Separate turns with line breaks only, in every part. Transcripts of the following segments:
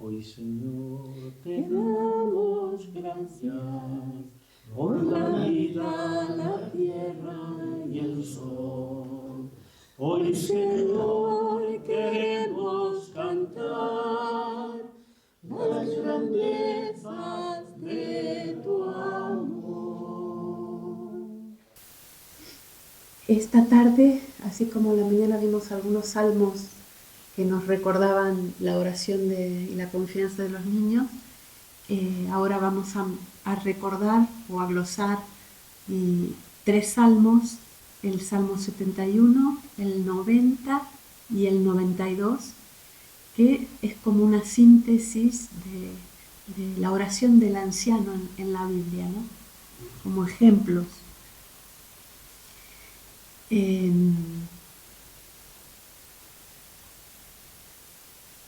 Hoy, Señor, te damos gracias por la vida, la tierra y el sol. Hoy, Señor, queremos cantar las grandezas de tu amor.
Esta tarde, así como la mañana vimos algunos salmos que nos recordaban la oración y la confianza de los niños, ahora vamos a recordar o a glosar 3 salmos, el Salmo 71, el 90 y el 92, que es como una síntesis de la oración del anciano en la Biblia, ¿no? Como ejemplos.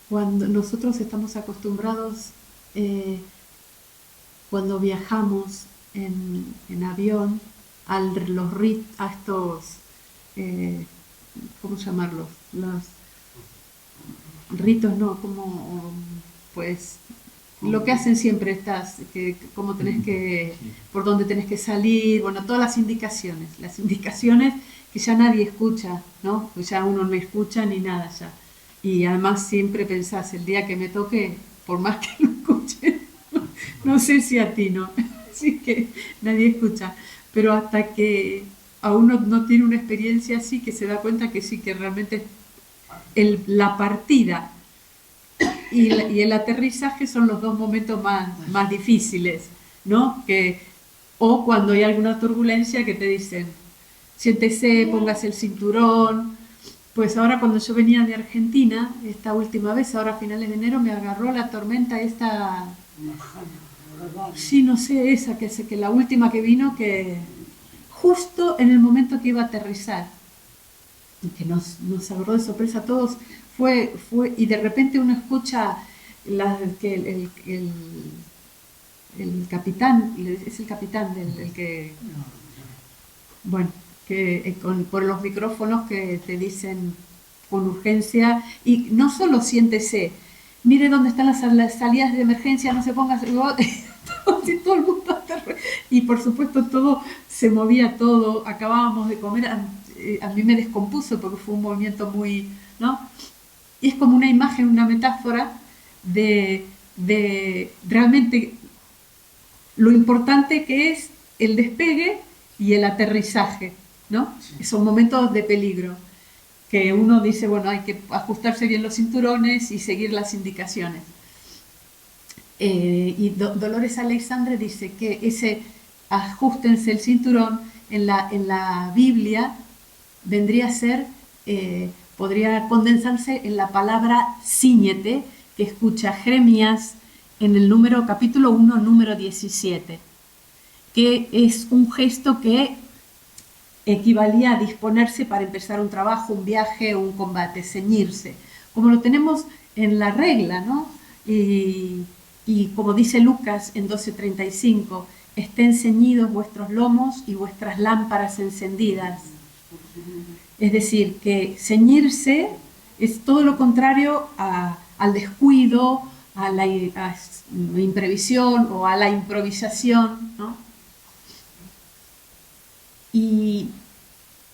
Cuando nosotros estamos acostumbrados, cuando viajamos en avión, a estos, ¿cómo llamarlos? Los ritos, no, como, pues, lo que hacen siempre cómo tenés que, por dónde tenés que salir, bueno, todas las indicaciones que ya nadie escucha, ¿no? Pues ya uno no escucha ni nada ya. Y además siempre pensás, el día que me toque, por más que lo escuche, no sé si a ti no, así que nadie escucha, pero hasta que a uno no tiene una experiencia así, que se da cuenta que sí, que realmente la partida y el aterrizaje son los dos momentos más difíciles, ¿no? O cuando hay alguna turbulencia que te dicen, siéntese, póngase el cinturón. Pues ahora cuando yo venía de Argentina, esta última vez, ahora a finales de enero, me agarró la tormenta esta, sí, no sé, esa, que la última que vino, que justo en el momento que iba a aterrizar, que nos agarró de sorpresa a todos, y de repente uno escucha que el capitán, es el capitán el que, bueno, que por los micrófonos que te dicen con urgencia, y no solo siéntese, mire dónde están las salidas de emergencia, no se ponga, todo el mundo y por supuesto todo se movía, todo, acabábamos de comer, a mí me descompuso porque fue un movimiento muy, ¿no? Y es como una imagen, una metáfora de realmente lo importante que es el despegue y el aterrizaje, ¿no? Son momentos de peligro, que uno dice, bueno, hay que ajustarse bien los cinturones y seguir las indicaciones. Y Dolores Alexandre dice que ese ajustense el cinturón en la Biblia vendría a ser, podría condensarse en la palabra cíñete, que escucha Jeremías en el capítulo 1, número 17, que es un gesto que equivalía a disponerse para empezar un trabajo, un viaje o un combate, ceñirse, como lo tenemos en la regla, ¿no? Y como dice Lucas en 12:35, estén ceñidos vuestros lomos y vuestras lámparas encendidas. Es decir, que ceñirse es todo lo contrario al descuido, a la imprevisión o a la improvisación, ¿no? Y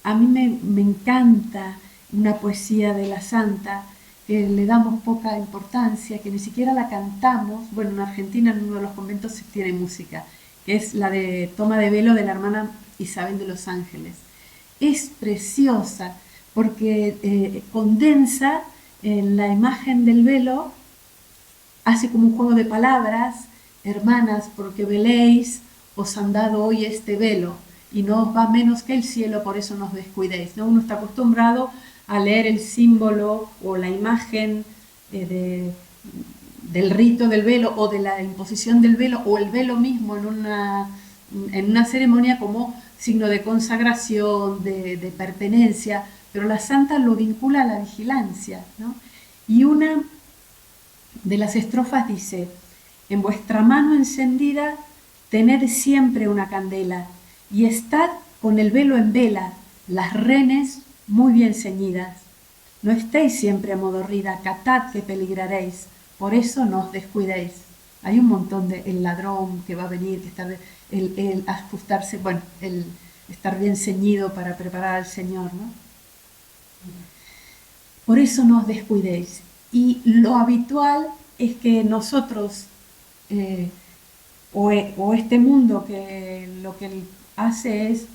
a mí me encanta una poesía de la Santa que le damos poca importancia, que ni siquiera la cantamos. Bueno, en Argentina en uno de los conventos se tiene música, que es la de Toma de Velo de la hermana Isabel de los Ángeles. Es preciosa porque condensa en la imagen del velo, hace como un juego de palabras, hermanas, porque veléis, os han dado hoy este velo, y no os va menos que el cielo, por eso no os descuidéis, ¿no? Uno está acostumbrado a leer el símbolo o la imagen del rito del velo o de la imposición del velo o el velo mismo en una ceremonia como signo de consagración, de pertenencia, pero la Santa lo vincula a la vigilancia, ¿no? Y una de las estrofas dice, en vuestra mano encendida tened siempre una candela y estad con el velo en vela, las renes muy bien ceñidas. No estéis siempre amodorrida, catad que peligraréis, por eso no os descuidéis. Hay un montón de el ladrón que va a venir, que está el ajustarse, bueno, el estar bien ceñido para preparar al Señor, ¿no? Por eso no os descuidéis. Y lo habitual es que nosotros, o este mundo, que lo que hace es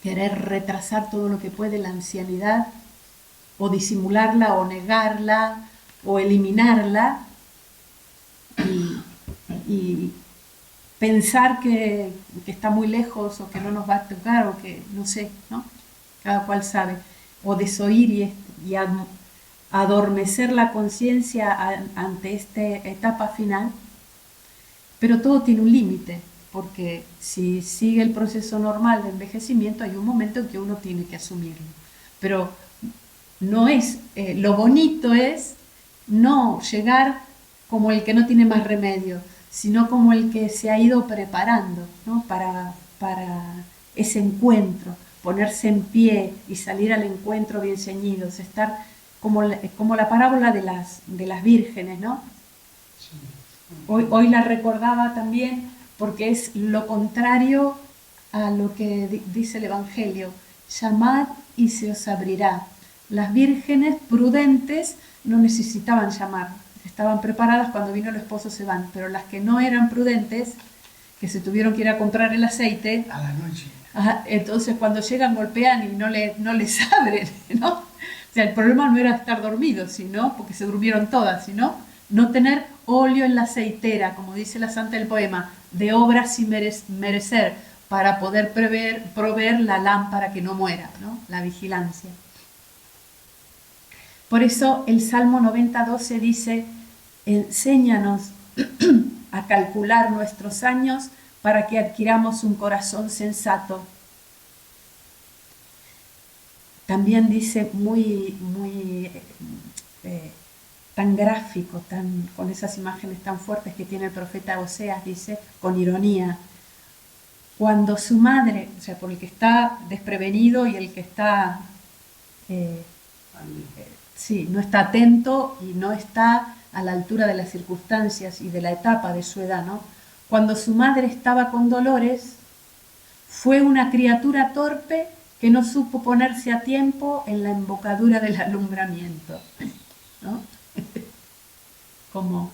querer retrasar todo lo que puede la ancianidad, o disimularla, o negarla, o eliminarla, y pensar que está muy lejos, o que no nos va a tocar, o que no sé, ¿no? Cada cual sabe. O desoír y adormecer la conciencia ante esta etapa final. Pero todo tiene un límite, porque si sigue el proceso normal de envejecimiento, hay un momento en que uno tiene que asumirlo. Pero no es, lo bonito es no llegar como el que no tiene más remedio, sino como el que se ha ido preparando, ¿no? para ese encuentro, ponerse en pie y salir al encuentro bien ceñidos, estar como la parábola de las vírgenes, ¿no? Hoy la recordaba también porque es lo contrario a lo que dice el Evangelio: llamad y se os abrirá. Las vírgenes prudentes no necesitaban llamar, estaban preparadas, cuando vino el esposo se van, pero las que no eran prudentes, que se tuvieron que ir a comprar el aceite,
a la noche.
Entonces cuando llegan golpean y no les abren, ¿no? O sea, el problema no era estar dormidos, sino, porque se durmieron todas, sino no tener óleo en la aceitera, como dice la santa del poema, de obras sin merecer, para poder proveer la lámpara que no muera, ¿no? La vigilancia. Por eso el Salmo 90:12 dice: enséñanos a calcular nuestros años para que adquiramos un corazón sensato. También dice muy tan gráfico, con esas imágenes tan fuertes que tiene el profeta Oseas, dice con ironía: cuando su madre, o sea, por el que está desprevenido y el que está, sí, no está atento y no está a la altura de las circunstancias y de la etapa de su edad, ¿no? Cuando su madre estaba con dolores, fue una criatura torpe que no supo ponerse a tiempo en la embocadura del alumbramiento, ¿no? Como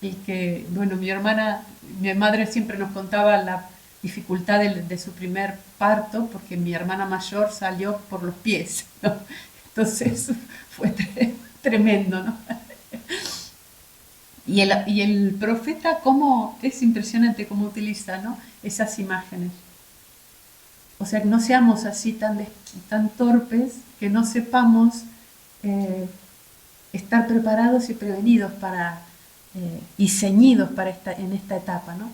el que, bueno, mi madre siempre nos contaba la dificultad de su primer parto, porque mi hermana mayor salió por los pies, ¿no? Entonces fue tremendo, ¿no? Y el profeta, es impresionante cómo utiliza, ¿no?, esas imágenes. O sea, que no seamos así tan torpes, que no sepamos estar preparados y prevenidos y ceñidos en esta etapa, ¿no?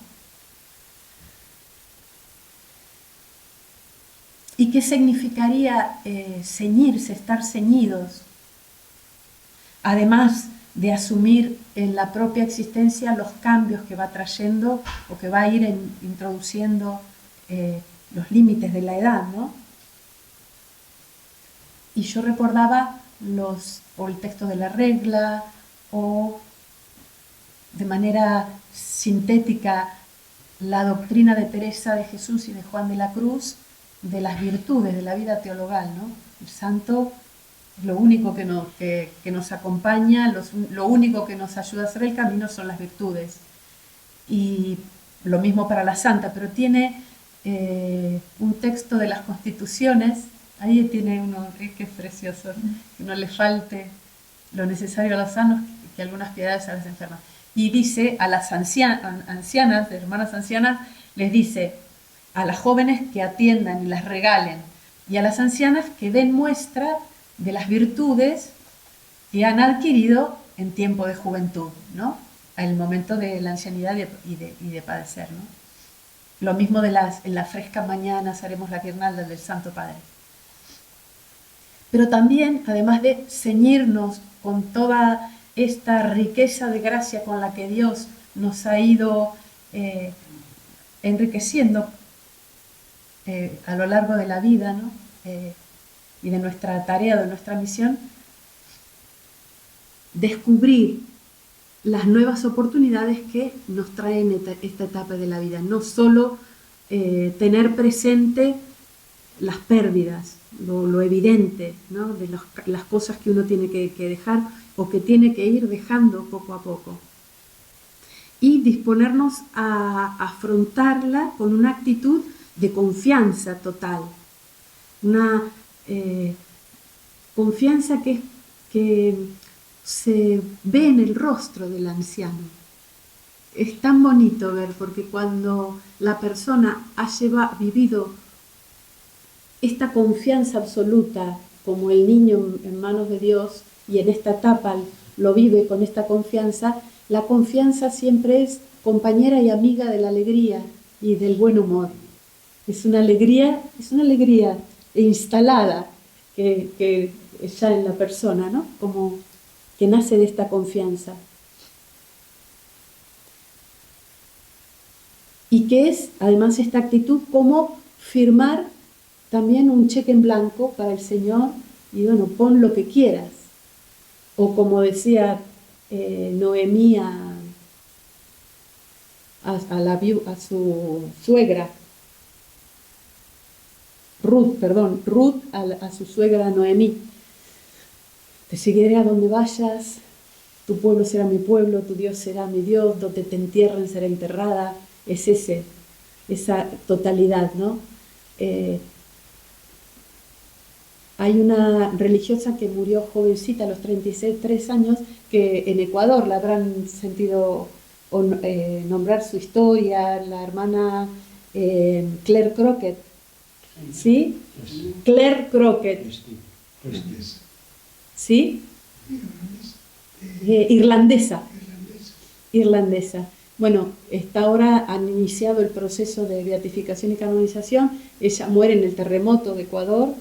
¿Y qué significaría ceñirse, estar ceñidos? Además de asumir en la propia existencia los cambios que va trayendo o que va a ir introduciendo los límites de la edad, ¿no? Y yo recordaba el texto de la regla, o de manera sintética la doctrina de Teresa de Jesús y de Juan de la Cruz de las virtudes de la vida teologal, ¿no? El santo es lo único que nos acompaña, lo único que nos ayuda a hacer el camino son las virtudes. Y lo mismo para la santa, pero tiene un texto de las Constituciones, ahí tiene uno que es precioso, que no le falte lo necesario a los sanos, que algunas piedades a las enfermas. Y dice a las ancianas, hermanas ancianas, les dice: a las jóvenes que atiendan y las regalen, y a las ancianas que den muestra de las virtudes que han adquirido en tiempo de juventud, ¿no?, al momento de la ancianidad y de padecer, ¿no? Lo mismo en las frescas mañanas haremos la guirnalda del Santo Padre. Pero también, además de ceñirnos con toda esta riqueza de gracia con la que Dios nos ha ido enriqueciendo a lo largo de la vida, ¿no?, y de nuestra tarea, de nuestra misión, descubrir las nuevas oportunidades que nos traen esta etapa de la vida, no solo tener presente las pérdidas, lo evidente, ¿no? De las cosas que uno tiene que dejar o que tiene que ir dejando poco a poco. Y disponernos a afrontarla con una actitud de confianza total, una confianza que se ve en el rostro del anciano. Es tan bonito ver, porque cuando la persona ha vivido esta confianza absoluta, como el niño en manos de Dios, y en esta etapa lo vive con esta confianza, la confianza siempre es compañera y amiga de la alegría y del buen humor. Es una alegría instalada que ya en la persona, ¿no? Como que nace de esta confianza. Y que es, además, esta actitud como firmar también un cheque en blanco para el Señor y bueno, pon lo que quieras. O como decía Noemí a su suegra, Ruth a su suegra Noemí: te seguiré a donde vayas, tu pueblo será mi pueblo, tu Dios será mi Dios, donde te entierren será enterrada. Es esa totalidad, ¿no? Hay una religiosa que murió jovencita a los 33 años, que en Ecuador la habrán sentido nombrar su historia, la hermana Claire Crockett. ¿Sí? Claire Crockett. ¿Sí? Irlandesa. Bueno, ahora han iniciado el proceso de beatificación y canonización. Ella muere en el terremoto de Ecuador,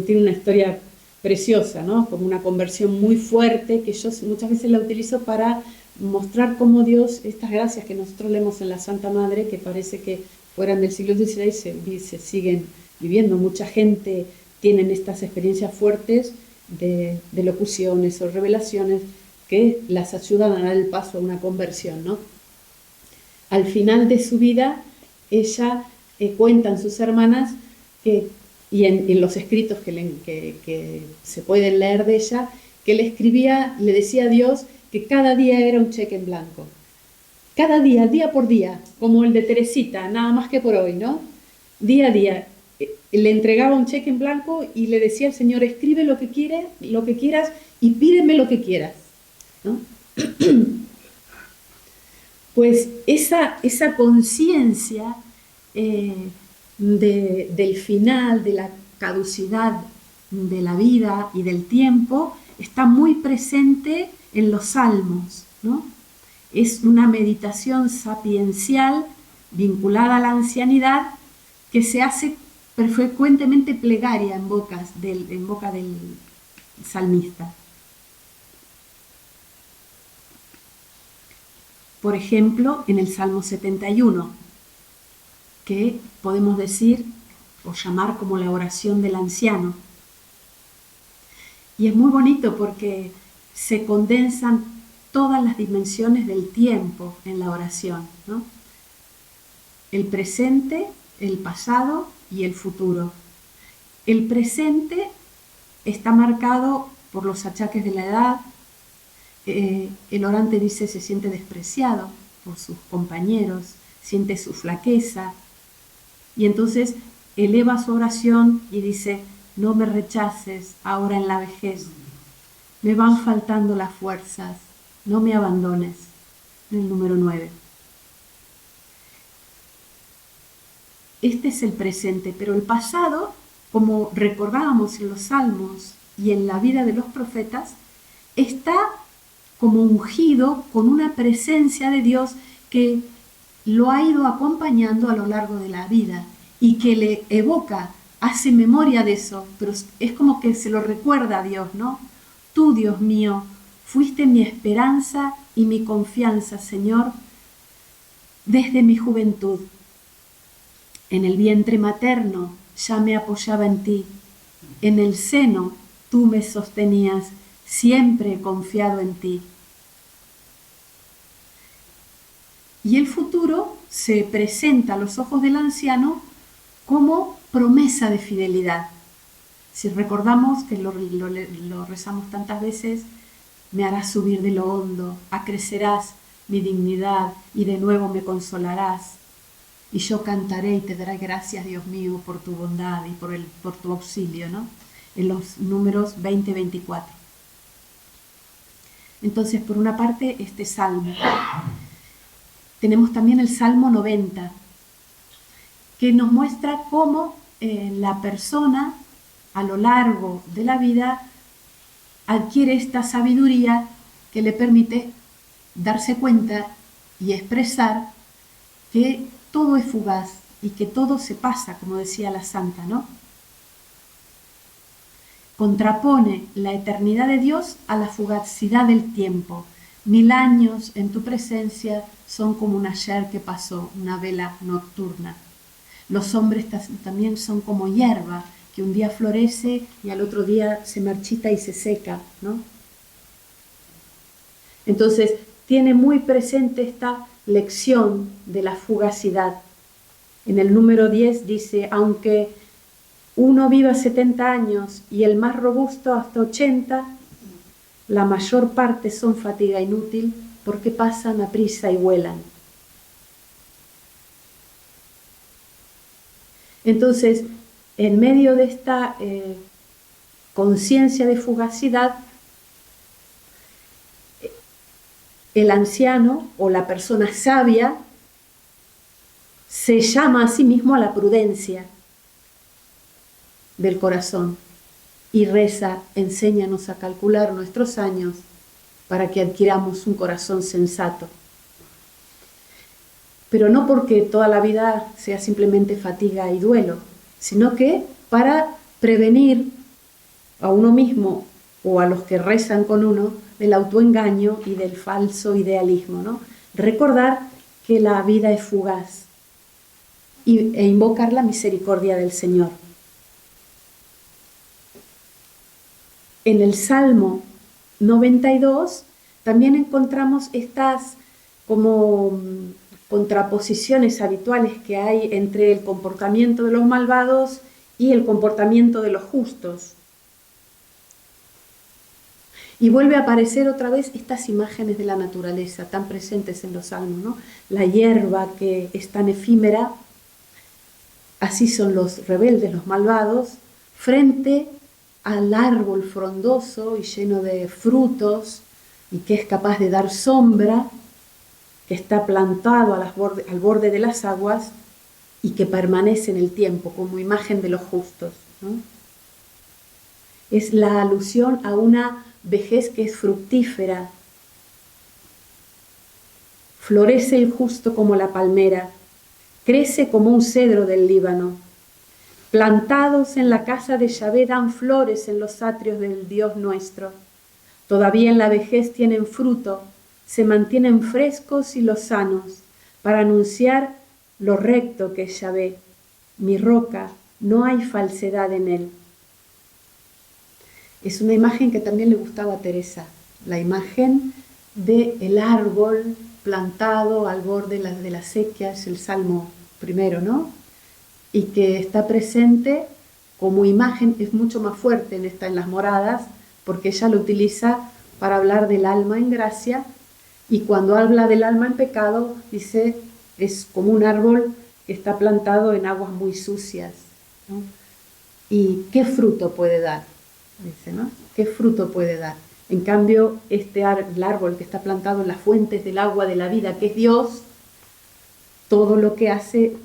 tiene una historia preciosa, ¿no? Como una conversión muy fuerte, que yo muchas veces la utilizo para mostrar cómo Dios, estas gracias que nosotros leemos en la Santa Madre, que parece que fueran del siglo XVI, se siguen viviendo. Mucha gente tienen estas experiencias fuertes de locuciones o revelaciones que las ayudan a dar el paso a una conversión, ¿no? Al final de su vida, ella cuentan sus hermanas y en los escritos que se pueden leer de ella, que le decía a Dios que cada día era un cheque en blanco. Cada día, día por día, como el de Teresita, nada más que por hoy, ¿no? Día a día. Le entregaba un cheque en blanco y le decía al Señor: escribe lo que quieras y pídeme lo que quieras, ¿no? Pues esa conciencia del final, de la caducidad de la vida y del tiempo, está muy presente en los salmos, ¿no? Es una meditación sapiencial vinculada a la ancianidad que se hace frecuentemente plegaria en boca del salmista. Por ejemplo, en el Salmo 71, que podemos decir o llamar como la oración del anciano. Y es muy bonito porque se condensan todas las dimensiones del tiempo en la oración, ¿no? El presente, el pasado y el futuro. El presente está marcado por los achaques de la edad. El orante dice se siente despreciado por sus compañeros, siente su flaqueza, y entonces eleva su oración y dice: no me rechaces ahora en la vejez, me van faltando las fuerzas, no me abandones. En el número 9. Este es el presente, pero el pasado, como recordábamos en los salmos y en la vida de los profetas, está como ungido con una presencia de Dios que lo ha ido acompañando a lo largo de la vida y que le evoca, hace memoria de eso, pero es como que se lo recuerda a Dios, ¿no? Tú, Dios mío, fuiste mi esperanza y mi confianza, Señor, desde mi juventud. En el vientre materno ya me apoyaba en ti, en el seno tú me sostenías siempre he confiado en ti. Y el futuro se presenta a los ojos del anciano como promesa de fidelidad. Si recordamos que lo rezamos tantas veces, me harás subir de lo hondo, acrecerás mi dignidad y de nuevo me consolarás. Y yo cantaré y te daré gracias, Dios mío, por tu bondad y por tu auxilio, ¿no? En los números 20-24. Entonces, por una parte, este salmo. Tenemos también el Salmo 90, que nos muestra cómo la persona a lo largo de la vida adquiere esta sabiduría que le permite darse cuenta y expresar que todo es fugaz y que todo se pasa, como decía la santa, ¿no? Contrapone la eternidad de Dios a la fugacidad del tiempo. 1000 años en tu presencia son como un ayer que pasó, una vela nocturna. Los hombres también son como hierba que un día florece y al otro día se marchita y se seca, ¿no? Entonces, tiene muy presente esta lección de la fugacidad. En el número 10 dice, aunque uno viva 70 años y el más robusto hasta 80, la mayor parte son fatiga inútil porque pasan a prisa y vuelan. Entonces, en medio de esta conciencia de fugacidad, el anciano o la persona sabia se llama a sí mismo a la prudencia del corazón y reza, enséñanos a calcular nuestros años para que adquiramos un corazón sensato. Pero no porque toda la vida sea simplemente fatiga y duelo, sino que para prevenir a uno mismo o a los que rezan con uno del autoengaño y del falso idealismo, ¿no? Recordar que la vida es fugaz e invocar la misericordia del Señor. En el Salmo 92 también encontramos estas como contraposiciones habituales que hay entre el comportamiento de los malvados y el comportamiento de los justos. Y vuelve a aparecer otra vez estas imágenes de la naturaleza tan presentes en los salmos, ¿no? La hierba que es tan efímera, así son los rebeldes, los malvados, frente al árbol frondoso y lleno de frutos y que es capaz de dar sombra, que está plantado al borde de las aguas y que permanece en el tiempo como imagen de los justos, ¿no? Es la alusión a una vejez que es fructífera. Florece el justo como la palmera, crece como un cedro del Líbano. Plantados en la casa de Yahvé dan flores en los atrios del Dios nuestro. Todavía en la vejez tienen fruto, se mantienen frescos y lozanos para anunciar lo recto que es Yahvé, mi roca, no hay falsedad en él. Es una imagen que también le gustaba a Teresa, la imagen del árbol plantado al borde de la sequía, es el Salmo primero, ¿no? Y que está presente como imagen, es mucho más fuerte en las moradas, porque ella lo utiliza para hablar del alma en gracia, y cuando habla del alma en pecado, dice, es como un árbol que está plantado en aguas muy sucias, ¿no? ¿Y qué fruto puede dar? Dice, ¿no? ¿Qué fruto puede dar? En cambio, el árbol que está plantado en las fuentes del agua de la vida, que es Dios, todo lo que hace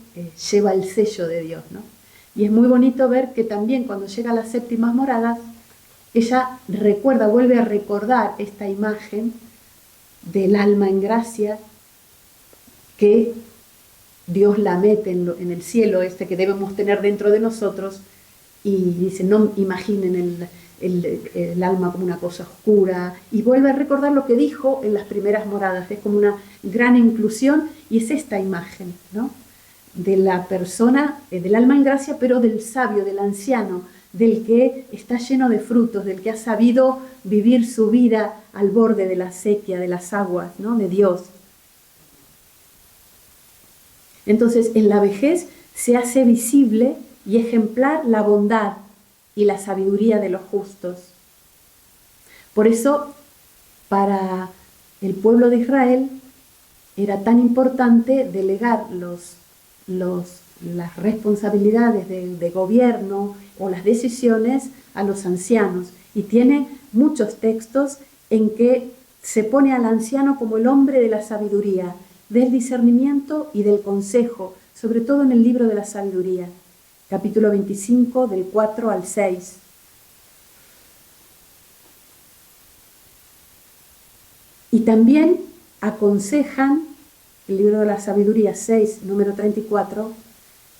lleva el sello de Dios, ¿no? Y es muy bonito ver que también cuando llega a las séptimas moradas, ella vuelve a recordar esta imagen del alma en gracia, que Dios la mete en el cielo que debemos tener dentro de nosotros, y dice, no imaginen el alma como una cosa oscura, y vuelve a recordar lo que dijo en las primeras moradas. Es como una gran inclusión, y es esta imagen, ¿no? De la persona, del alma en gracia, pero del sabio, del anciano, del que está lleno de frutos, del que ha sabido vivir su vida al borde de la sequía, de las aguas, ¿no? De Dios. Entonces, en la vejez se hace visible y ejemplar la bondad y la sabiduría de los justos. Por eso, para el pueblo de Israel era tan importante delegar las responsabilidades de gobierno o las decisiones a los ancianos. Y tiene muchos textos en que se pone al anciano como el hombre de la sabiduría, del discernimiento y del consejo, sobre todo en el libro de la sabiduría, capítulo 25, del 4 al 6. Y también aconsejan, el libro de la sabiduría 6, número 34,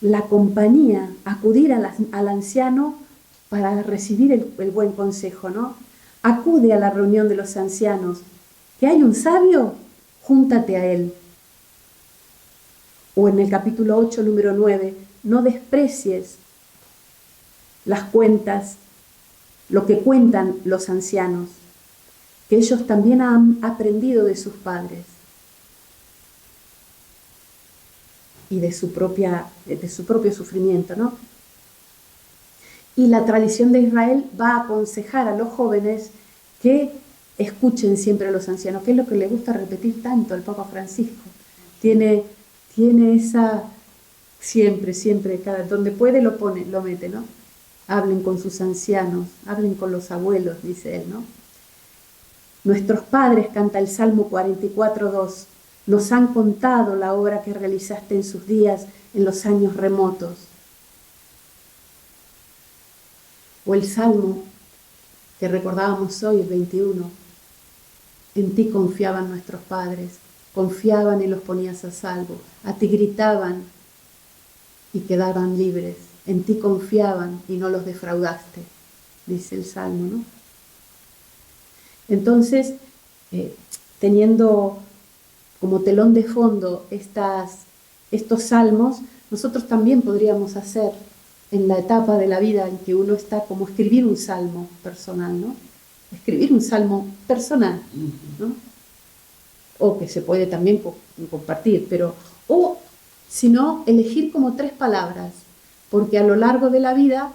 la compañía, acudir al anciano para recibir el buen consejo, ¿no? Acude a la reunión de los ancianos. ¿Que hay un sabio? Júntate a él. O en el capítulo 8, número 9, no desprecies las cuentas, lo que cuentan los ancianos, que ellos también han aprendido de sus padres y de su propio sufrimiento, ¿no? Y la tradición de Israel va a aconsejar a los jóvenes que escuchen siempre a los ancianos, que es lo que le gusta repetir tanto al Papa Francisco. Tiene esa, siempre, donde puede lo mete, ¿no? Hablen con sus ancianos, hablen con los abuelos, dice él, ¿no? Nuestros padres, canta el Salmo 44:2, nos han contado la obra que realizaste en sus días, en los años remotos. O el Salmo que recordábamos hoy, el 21, en ti confiaban nuestros padres, confiaban y los ponías a salvo, a ti gritaban y quedaban libres, en ti confiaban y no los defraudaste, dice el Salmo, ¿no? Entonces, teniendo como telón de fondo estos salmos, nosotros también podríamos hacer en la etapa de la vida en que uno está, como escribir un salmo personal, ¿no? Escribir un salmo personal, ¿no? O que se puede también compartir, o si no, elegir como 3 palabras, porque a lo largo de la vida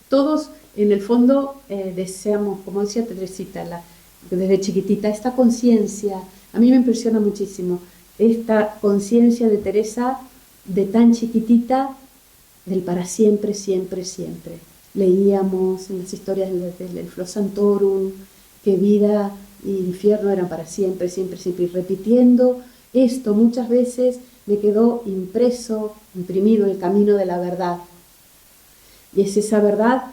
todos en el fondo deseamos, como decía Teresita, desde chiquitita, esta conciencia. A mí me impresiona muchísimo esta conciencia de Teresa de tan chiquitita, del para siempre, siempre, siempre. Leíamos en las historias del Flo Santorum que vida e infierno eran para siempre, siempre, siempre. Y repitiendo esto muchas veces me quedó imprimido el camino de la verdad. Y es esa verdad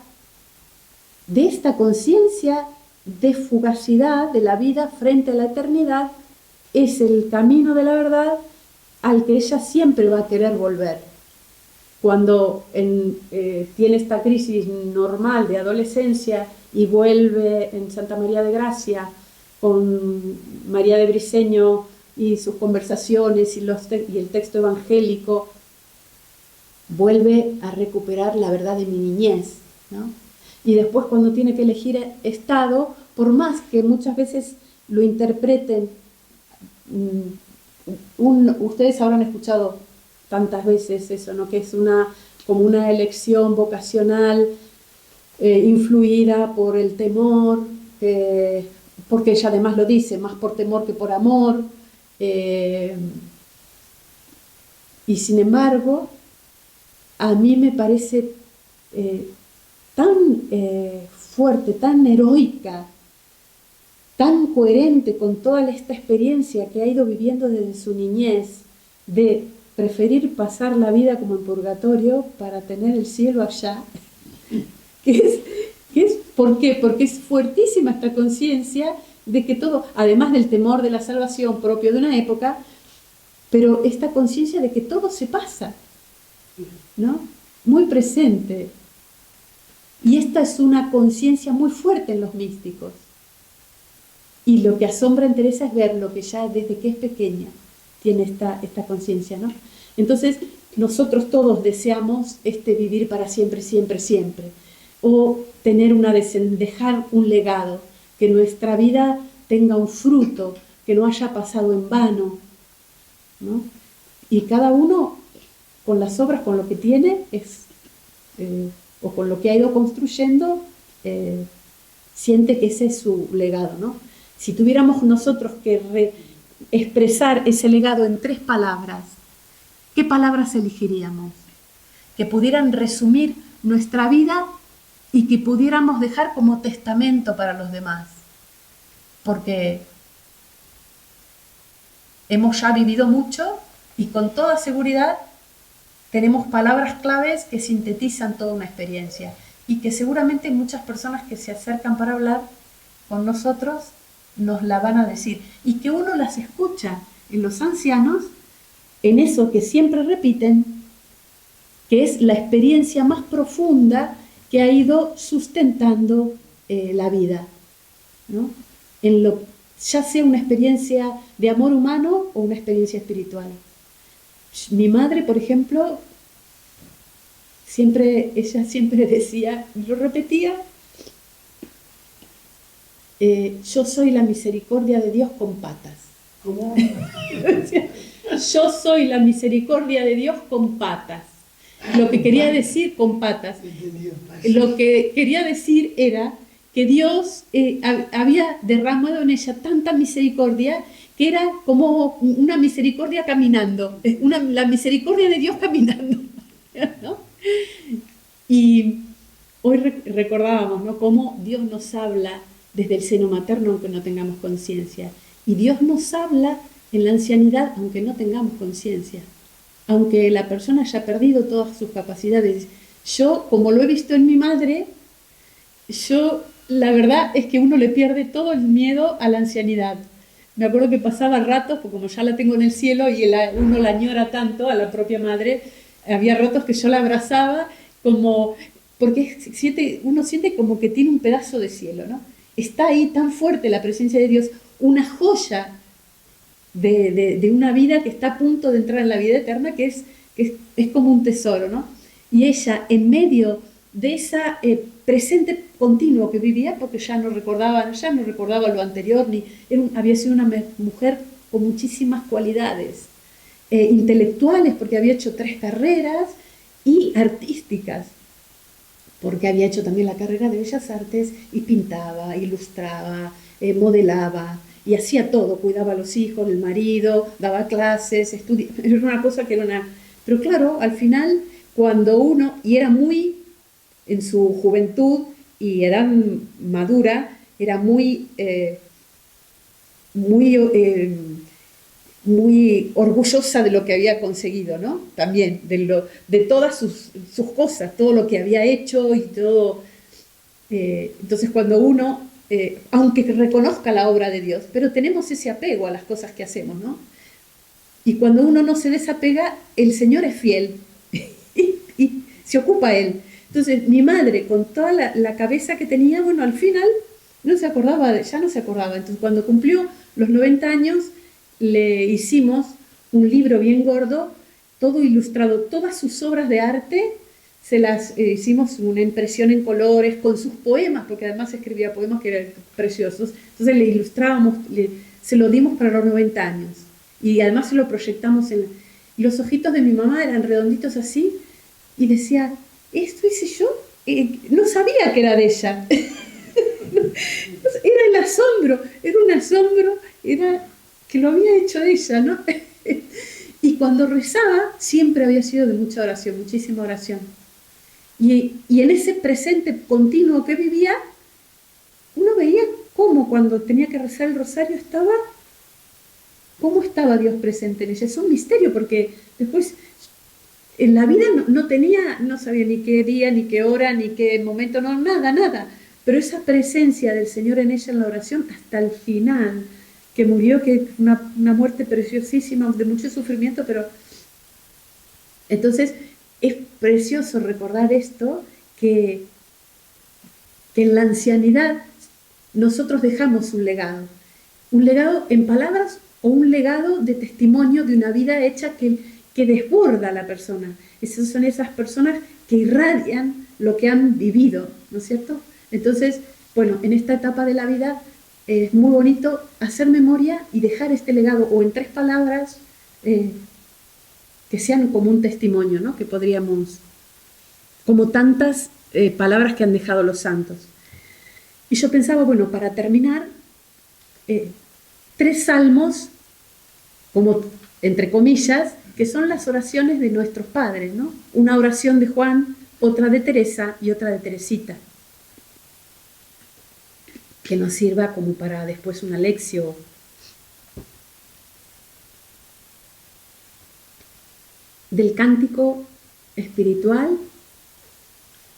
de esta conciencia de fugacidad de la vida frente a la eternidad, es el camino de la verdad al que ella siempre va a querer volver. Cuando tiene esta crisis normal de adolescencia y vuelve en Santa María de Gracia con María de Briceño y sus conversaciones y el texto evangélico, vuelve a recuperar la verdad de mi niñez, ¿no? Y después cuando tiene que elegir estado, por más que muchas veces lo interpreten, ustedes habrán escuchado tantas veces eso, ¿no? Que es como una elección vocacional influida por el temor, porque ella además lo dice, más por temor que por amor, y sin embargo, a mí me parece tan fuerte, tan heroica, tan coherente con toda esta experiencia que ha ido viviendo desde su niñez, de preferir pasar la vida como en purgatorio para tener el cielo allá. ¿Por qué? Porque es fuertísima esta conciencia de que todo, además del temor de la salvación propio de una época, pero esta conciencia de que todo se pasa, ¿no? Muy presente. Y esta es una conciencia muy fuerte en los místicos. Y lo que asombra en Teresa es ver lo que ya desde que es pequeña tiene esta conciencia, ¿no? Entonces, nosotros todos deseamos vivir para siempre, siempre, siempre. o dejar un legado, que nuestra vida tenga un fruto, que no haya pasado en vano, ¿no? Y cada uno con las obras, con lo que tiene, o con lo que ha ido construyendo, siente que ese es su legado, ¿no? Si tuviéramos nosotros que expresar ese legado en 3 palabras, ¿qué palabras elegiríamos? Que pudieran resumir nuestra vida y que pudiéramos dejar como testamento para los demás. Porque hemos ya vivido mucho y con toda seguridad tenemos palabras claves que sintetizan toda una experiencia y que seguramente muchas personas que se acercan para hablar con nosotros nos la van a decir y que uno las escucha en los ancianos, en eso que siempre repiten, que es la experiencia más profunda que ha ido sustentando la vida, ¿no? Ya sea una experiencia de amor humano o una experiencia espiritual. Mi madre, por ejemplo, ella siempre decía, lo repetía, yo soy la misericordia de Dios con patas.
¿Cómo?
Yo soy la misericordia de Dios con patas. Lo que quería decir con patas, lo que quería decir era que Dios había derramado en ella tanta misericordia que era como una misericordia caminando, la misericordia de Dios caminando, ¿no? Y hoy recordábamos, ¿no?, cómo Dios nos habla desde el seno materno aunque no tengamos conciencia, y Dios nos habla en la ancianidad aunque no tengamos conciencia, aunque la persona haya perdido todas sus capacidades. Yo, como lo he visto en mi madre, la verdad es que uno le pierde todo el miedo a la ancianidad. Me acuerdo que pasaba ratos, porque como ya la tengo en el cielo y uno la añora tanto a la propia madre, había ratos que yo la abrazaba porque uno siente como que tiene un pedazo de cielo, ¿no? Está ahí tan fuerte la presencia de Dios, una joya de una vida que está a punto de entrar en la vida eterna, que es como un tesoro, ¿no? Y ella, en medio de esa presente continuo que vivía, porque ya no recordaba lo anterior, había sido una mujer con muchísimas cualidades intelectuales, porque había hecho 3 carreras, y artísticas, porque había hecho también la carrera de Bellas Artes y pintaba, ilustraba, modelaba, y hacía todo, cuidaba a los hijos, el marido, daba clases, estudiaba, era una cosa que era una... Pero claro, al final, cuando uno, y era muy, en su juventud, y era madura, era muy orgullosa de lo que había conseguido, ¿no? También, de todas sus cosas, todo lo que había hecho y todo. Entonces, cuando uno, aunque reconozca la obra de Dios, pero tenemos ese apego a las cosas que hacemos, ¿no? Y cuando uno no se desapega, el Señor es fiel y se ocupa Él. Entonces, mi madre, con toda la cabeza que tenía, bueno, al final ya no se acordaba. Entonces, cuando cumplió los 90 años, le hicimos un libro bien gordo, todo ilustrado, todas sus obras de arte, se las hicimos una impresión en colores, con sus poemas, porque además escribía poemas que eran preciosos. Entonces le ilustrábamos, se lo dimos para los 90 años. Y además se lo proyectamos y los ojitos de mi mamá eran redonditos así, y decía, ¿esto hice yo? No sabía que era de ella. Era el asombro, era un asombro, era que lo había hecho ella, ¿no? Y cuando rezaba, siempre había sido de mucha oración, muchísima oración. Y en ese presente continuo que vivía, uno veía cómo cuando tenía que rezar el rosario cómo estaba Dios presente en ella. Es un misterio, porque después en la vida no sabía ni qué día, ni qué hora, ni qué momento, no, nada. Pero esa presencia del Señor en ella en la oración hasta el final, que murió, que una muerte preciosísima, de mucho sufrimiento, pero entonces es precioso recordar esto, que en la ancianidad nosotros dejamos un legado en palabras o un legado de testimonio de una vida hecha que desborda a la persona. Esas son esas personas que irradian lo que han vivido. ¿no es cierto? Entonces, bueno, en esta etapa de la vida es muy bonito hacer memoria y dejar este legado, o en 3 palabras, que sean como un testimonio, ¿no? Que podríamos, como tantas palabras que han dejado los santos. Y yo pensaba, bueno, para terminar, 3 salmos, como entre comillas, que son las oraciones de nuestros padres, ¿no? Una oración de Juan, otra de Teresa y otra de Teresita, que nos sirva como para después una lección. Del Cántico Espiritual,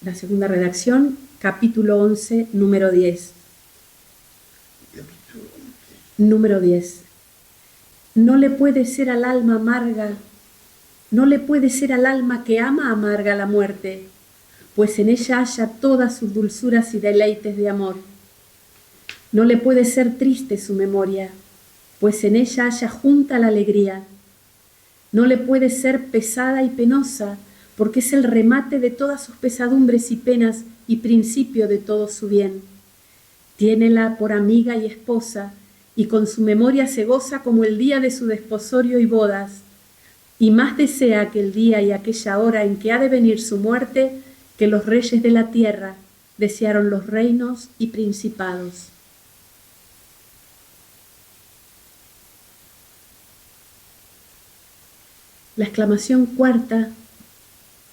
la segunda redacción, capítulo 11, número 10. Número 10. No le puede ser al alma amarga, no le puede ser al alma que ama amarga la muerte, pues en ella halla todas sus dulzuras y deleites de amor. No le puede ser triste su memoria, pues en ella halla junta la alegría. No le puede ser pesada y penosa, porque es el remate de todas sus pesadumbres y penas y principio de todo su bien. Tiénela por amiga y esposa, y con su memoria se goza como el día de su desposorio y bodas, y más desea aquel día y aquella hora en que ha de venir su muerte, que los reyes de la tierra desearon los reinos y principados. La exclamación cuarta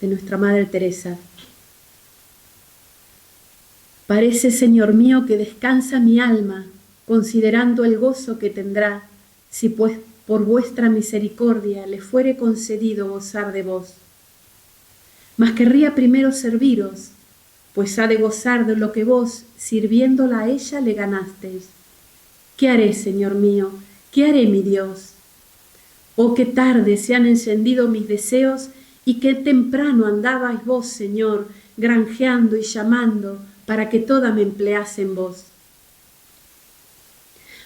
de nuestra Madre Teresa. Parece, Señor mío, que descansa mi alma, considerando el gozo que tendrá, si pues por vuestra misericordia le fuere concedido gozar de vos. Mas querría primero serviros, pues ha de gozar de lo que vos, sirviéndola a ella, le ganasteis. ¿Qué haré, Señor mío? ¿Qué haré, mi Dios? Oh, qué tarde se han encendido mis deseos, y qué temprano andabais vos, Señor, granjeando y llamando, para que toda me emplease en vos.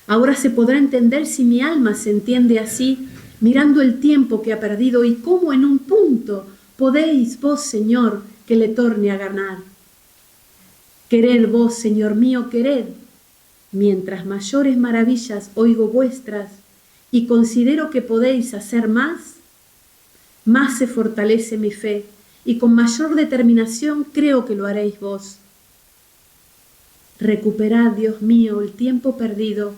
Ahora se podrá entender si mi alma se entiende así, mirando el tiempo que ha perdido, y cómo en un punto podéis vos, Señor, que le torne a ganar. Quered vos, Señor mío, quered, mientras mayores maravillas oigo vuestras, y considero que podéis hacer más se fortalece mi fe, y con mayor determinación creo que lo haréis vos. Recuperad, Dios mío, el tiempo perdido,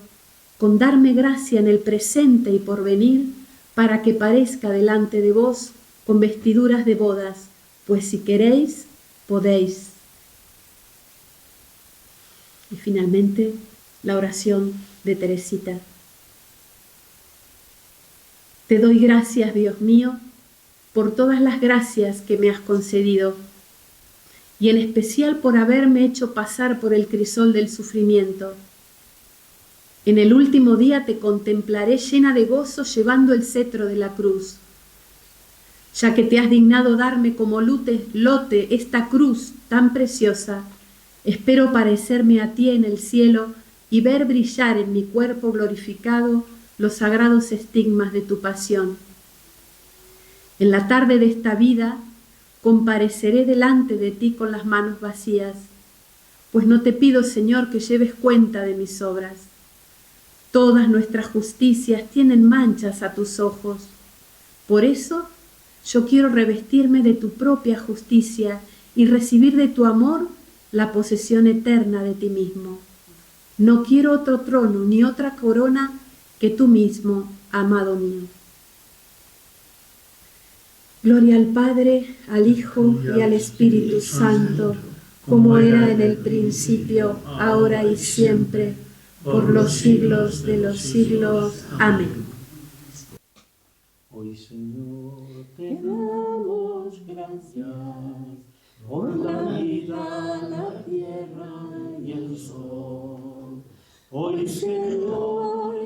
con darme gracia en el presente y porvenir, para que parezca delante de vos con vestiduras de bodas, pues si queréis, podéis. Y finalmente, la oración de Teresita. Te doy gracias, Dios mío, por todas las gracias que me has concedido, y en especial por haberme hecho pasar por el crisol del sufrimiento. En el último día te contemplaré llena de gozo llevando el cetro de la cruz. Ya que te has dignado darme como lote esta cruz tan preciosa, espero parecerme a ti en el cielo y ver brillar en mi cuerpo glorificado los sagrados estigmas de tu pasión. En la tarde de esta vida compareceré delante de ti con las manos vacías, pues no te pido, Señor, que lleves cuenta de mis obras. Todas nuestras justicias tienen manchas a tus ojos. Por eso yo quiero revestirme de tu propia justicia y recibir de tu amor la posesión eterna de ti mismo. No quiero otro trono ni otra corona que tú mismo, amado mío. Gloria al Padre, al Hijo y al Espíritu Santo, como era en el principio, ahora y siempre, por los siglos de los siglos. Amén.
Hoy, Señor, te damos gracias por la vida, la tierra y el sol. Hoy, Señor,